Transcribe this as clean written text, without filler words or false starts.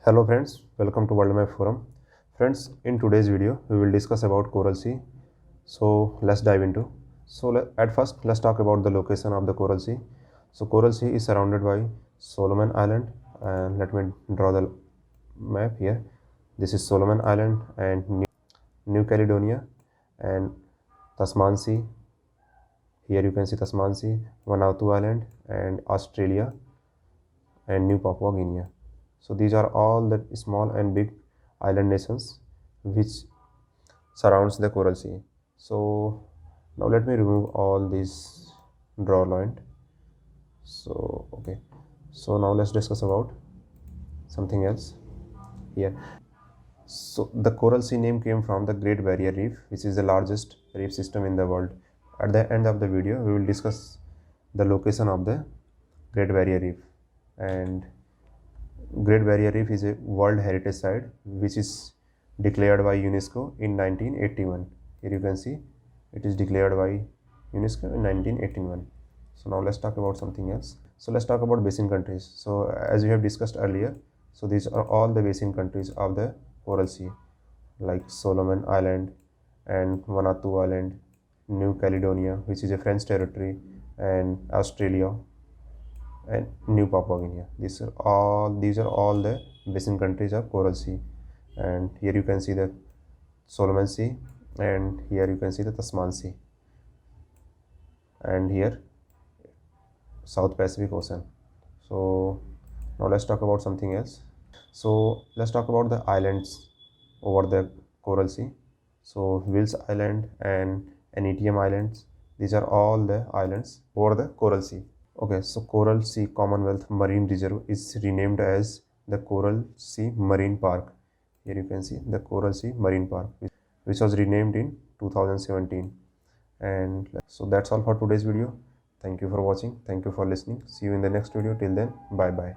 Hello friends, welcome to World Map Forum. Friends, in today's video, we will discuss about Coral Sea. So let's dive into. At first, let's talk about the location of the Coral Sea. So Coral Sea is surrounded by Solomon Island, and let me draw the map here. This is Solomon Island and New Caledonia and Tasman Sea. Here you can see Tasman Sea, Vanuatu Island and Australia and New Papua Guinea. So these are all the small and big island nations which surrounds the Coral Sea. So now let me remove all these draw line. So okay, so now let's discuss about something else here. So the Coral Sea name came from the Great Barrier Reef, which is the largest reef system in the world. At the end of the video, we will discuss the location of the Great Barrier Reef. And Great Barrier Reef is a World Heritage Site which is declared by UNESCO in 1981. Here you can see it is declared by UNESCO in 1981. So now let's talk about something else. So let's talk about basin countries. So as we have discussed earlier, so these are all the basin countries of the Coral Sea, like Solomon Island and Vanuatu Island, New Caledonia, which is a French territory, and Australia and New Papua Guinea. These are all the basin countries of Coral Sea. And here you can see the Solomon Sea, and here you can see the Tasman Sea, and here South Pacific Ocean. So now let's talk about something else. So let's talk about the islands over the Coral Sea. So Wills Island and Anitium Islands, these are all the islands over the Coral Sea. Okay, so Coral Sea Commonwealth Marine Reserve is renamed as the Coral Sea Marine Park. Here you can see the Coral Sea Marine Park, which was renamed in 2017. And so that's all for today's video. Thank you for watching. Thank you for listening. See you in the next video. Till then, bye bye.